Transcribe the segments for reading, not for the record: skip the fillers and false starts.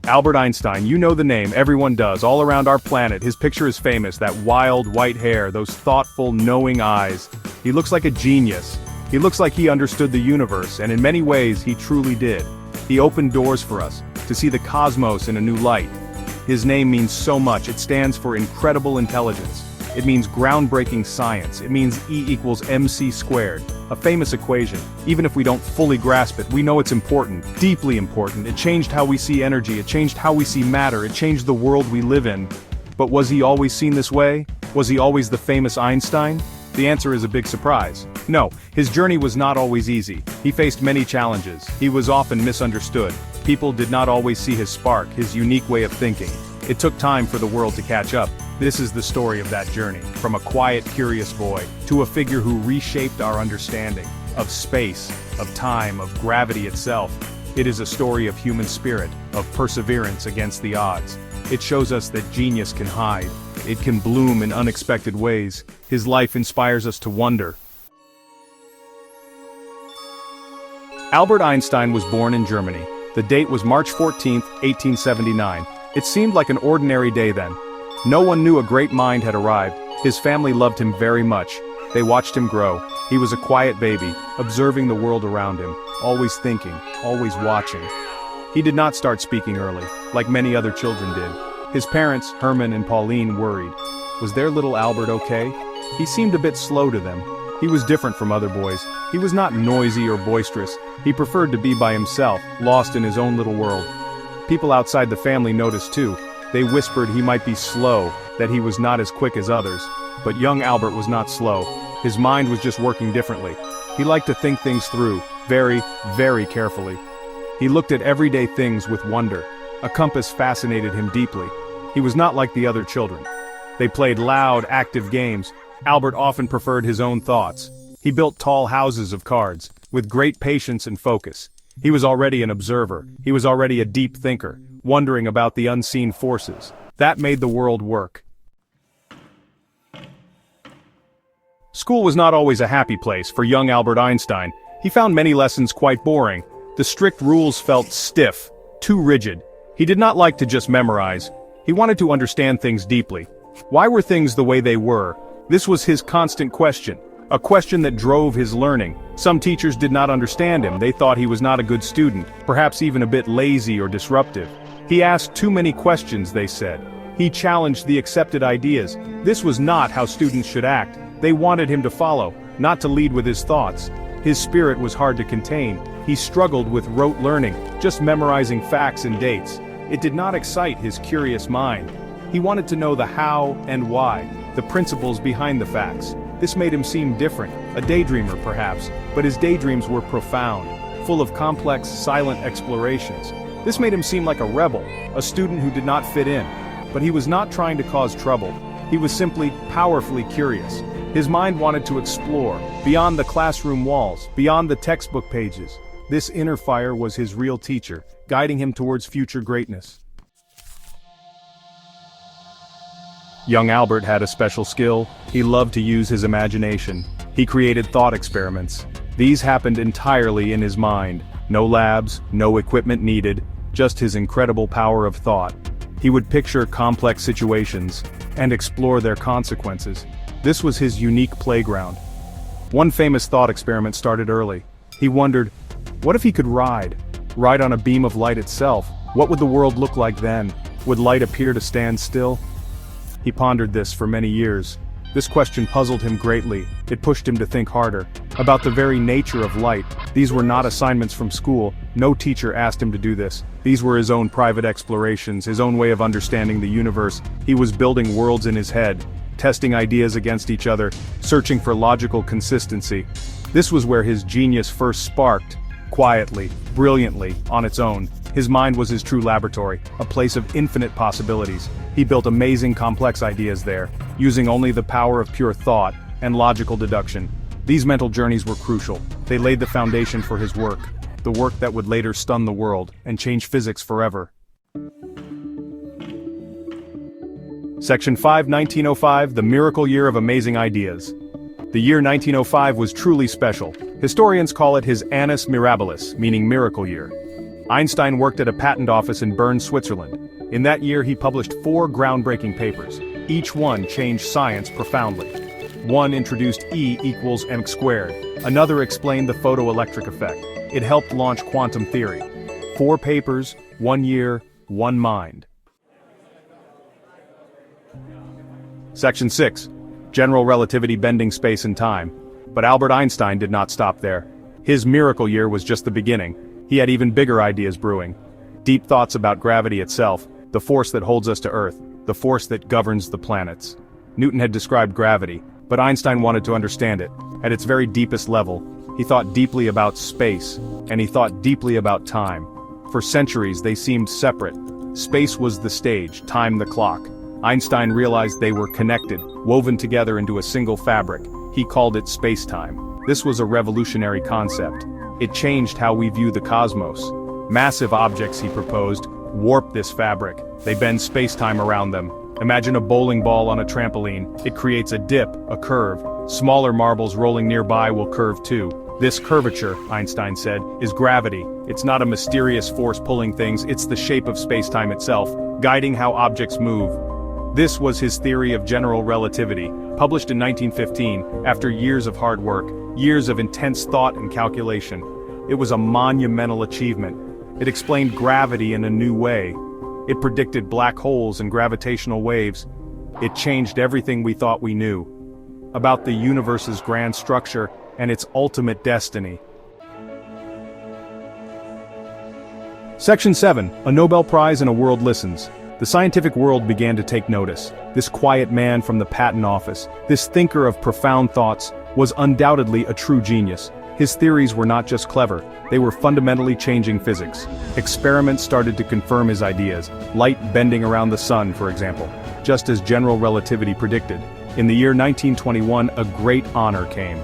Albert Einstein, you know the name, everyone does, all around our planet. His picture is famous, that wild white hair, those thoughtful, knowing eyes. He looks like a genius. He looks like he understood the universe, and in many ways, he truly did. He opened doors for us, to see the cosmos in a new light. His name means so much. It stands for incredible intelligence. It means groundbreaking science. It means E equals mc squared, a famous equation. Even if we don't fully grasp it, we know it's important, deeply important. It changed how we see energy, it changed how we see matter, it changed the world we live in. But was he always seen this way? Was he always the famous Einstein? The answer is a big surprise. No, his journey was not always easy. He faced many challenges. He was often misunderstood. People did not always see his spark, his unique way of thinking. It took time for the world to catch up. This is the story of that journey, from a quiet, curious boy, to a figure who reshaped our understanding of space, of time, of gravity itself. It is a story of human spirit, of perseverance against the odds. It shows us that genius can hide. It can bloom in unexpected ways. His life inspires us to wonder. Albert Einstein was born in Germany. The date was March 14, 1879. It seemed like an ordinary day then. No one knew a great mind had arrived. His family loved him very much. They watched him grow. He was a quiet baby, observing the world around him, always thinking, always watching. He did not start speaking early, like many other children did. His parents, Herman and Pauline, worried. Was their little Albert okay? He seemed a bit slow to them. He was different from other boys. He was not noisy or boisterous. He preferred to be by himself, lost in his own little world. People outside the family noticed too. They whispered he might be slow, that he was not as quick as others. But young Albert was not slow. His mind was just working differently. He liked to think things through, very, very carefully. He looked at everyday things with wonder. A compass fascinated him deeply. He was not like the other children. They played loud, active games. Albert often preferred his own thoughts. He built tall houses of cards, with great patience and focus. He was already an observer. He was already a deep thinker, wondering about the unseen forces. That made the world work. School was not always a happy place for young Albert Einstein. He found many lessons quite boring. The strict rules felt stiff, too rigid. He did not like to just memorize. He wanted to understand things deeply. Why were things the way they were? This was his constant question, a question that drove his learning. Some teachers did not understand him. They thought he was not a good student, perhaps even a bit lazy or disruptive. He asked too many questions, they said. He challenged the accepted ideas. This was not how students should act. They wanted him to follow, not to lead with his thoughts. His spirit was hard to contain. He struggled with rote learning, just memorizing facts and dates. It did not excite his curious mind. He wanted to know the how and why, the principles behind the facts. This made him seem different, a daydreamer perhaps, but his daydreams were profound, full of complex, silent explorations. This made him seem like a rebel, a student who did not fit in. But he was not trying to cause trouble. He was simply powerfully curious. His mind wanted to explore, beyond the classroom walls, beyond the textbook pages. This inner fire was his real teacher, guiding him towards future greatness. Young Albert had a special skill. He loved to use his imagination. He created thought experiments. These happened entirely in his mind. No labs, no equipment needed, just his incredible power of thought. He would picture complex situations and explore their consequences. This was his unique playground. One famous thought experiment started early. He wondered, what if he could ride on a beam of light itself? What would the world look like then? Would light appear to stand still? He pondered this for many years. This question puzzled him greatly. It pushed him to think harder about the very nature of light. These were not assignments from school. No teacher asked him to do this. These were his own private explorations, his own way of understanding the universe. He was building worlds in his head, testing ideas against each other, searching for logical consistency. This was where his genius first sparked, quietly, brilliantly, on its own. His mind was his true laboratory, a place of infinite possibilities. He built amazing complex ideas there, using only the power of pure thought and logical deduction. These mental journeys were crucial. They laid the foundation for his work, the work that would later stun the world and change physics forever. Section 5, 1905, the miracle year of amazing ideas. The year 1905 was truly special. Historians call it his annus mirabilis, meaning miracle year. Einstein worked at a patent office in Bern, Switzerland. In that year he published 4 groundbreaking papers. Each one changed science profoundly. One introduced E equals mc squared. Another explained the photoelectric effect. It helped launch quantum theory. 4 papers, 1 year, 1 mind. Section 6. General relativity bending space and time. But Albert Einstein did not stop there. His miracle year was just the beginning. He had even bigger ideas brewing. Deep thoughts about gravity itself, the force that holds us to Earth, the force that governs the planets. Newton had described gravity, but Einstein wanted to understand it. At its very deepest level, he thought deeply about space, and he thought deeply about time. For centuries they seemed separate. Space was the stage, time the clock. Einstein realized they were connected, woven together into a single fabric. He called it space-time. This was a revolutionary concept. It changed how we view the cosmos. Massive objects, he proposed, warp this fabric. They bend space-time around them. Imagine a bowling ball on a trampoline. It creates a dip, a curve. Smaller marbles rolling nearby will curve too. This curvature, Einstein said, is gravity. It's not a mysterious force pulling things, it's the shape of space-time itself, guiding how objects move. This was his theory of general relativity, published in 1915, after years of hard work, years of intense thought and calculation. It was a monumental achievement. It explained gravity in a new way. It predicted black holes and gravitational waves. It changed everything we thought we knew about the universe's grand structure and its ultimate destiny. Section 7. A Nobel Prize and a world listens. The scientific world began to take notice. This quiet man from the patent office, this thinker of profound thoughts, was undoubtedly a true genius. His theories were not just clever, they were fundamentally changing physics. Experiments started to confirm his ideas, light bending around the sun, for example, just as general relativity predicted. In the year 1921, a great honor came.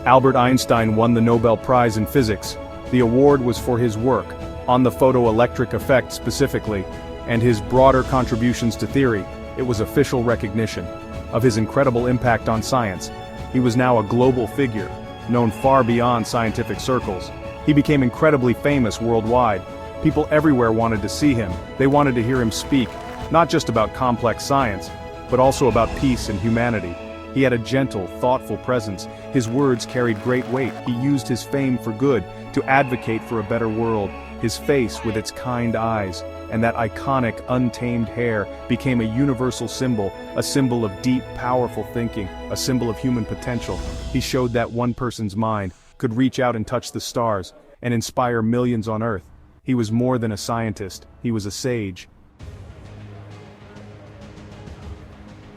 Albert Einstein won the Nobel Prize in Physics. The award was for his work, on the photoelectric effect specifically, and his broader contributions to theory. It was official recognition of his incredible impact on science. He was now a global figure, known far beyond scientific circles. He became incredibly famous worldwide. People everywhere wanted to see him. They wanted to hear him speak, not just about complex science, but also about peace and humanity. He had a gentle, thoughtful presence. His words carried great weight. He used his fame for good, to advocate for a better world. His face, with its kind eyes, and that iconic, untamed hair, became a universal symbol, a symbol of deep, powerful thinking, a symbol of human potential. He showed that one person's mind could reach out and touch the stars, and inspire millions on Earth. He was more than a scientist, he was a sage.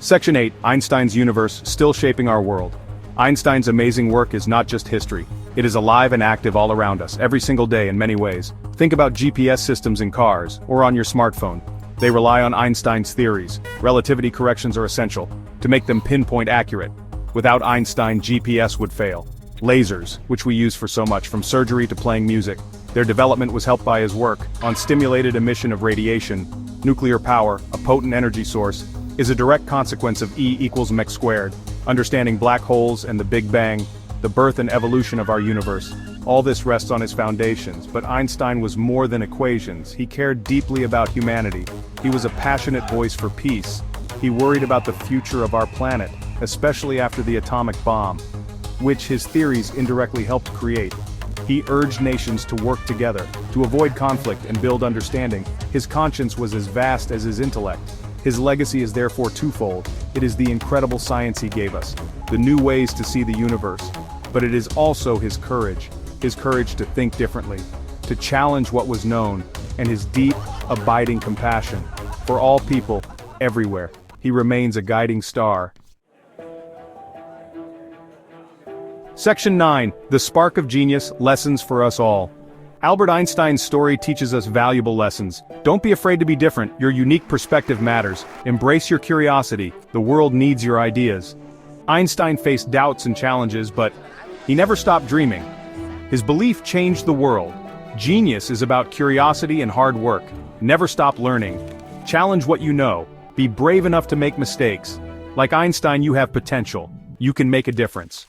Section 8. Einstein's universe, still shaping our world. Einstein's amazing work is not just history. It is alive and active all around us, every single day in many ways. Think about GPS systems in cars, or on your smartphone. They rely on Einstein's theories. Relativity corrections are essential, to make them pinpoint accurate. Without Einstein, GPS would fail. Lasers, which we use for so much, from surgery to playing music. Their development was helped by his work on stimulated emission of radiation. Nuclear power, a potent energy source, is a direct consequence of E equals mc squared. Understanding black holes and the Big Bang, the birth and evolution of our universe. All this rests on his foundations, but Einstein was more than equations. He cared deeply about humanity. He was a passionate voice for peace. He worried about the future of our planet, especially after the atomic bomb, which his theories indirectly helped create. He urged nations to work together, to avoid conflict and build understanding. His conscience was as vast as his intellect. His legacy is therefore twofold. It is the incredible science he gave us, the new ways to see the universe, but it is also his courage to think differently, to challenge what was known, and his deep, abiding compassion for all people, everywhere. He remains a guiding star. Section 9. The Spark of Genius, Lessons for Us All. Albert Einstein's story teaches us valuable lessons. Don't be afraid to be different. Your unique perspective matters. Embrace your curiosity. The world needs your ideas. Einstein faced doubts and challenges, but he never stopped dreaming. His belief changed the world. Genius is about curiosity and hard work. Never stop learning. Challenge what you know. Be brave enough to make mistakes. Like Einstein, you have potential. You can make a difference.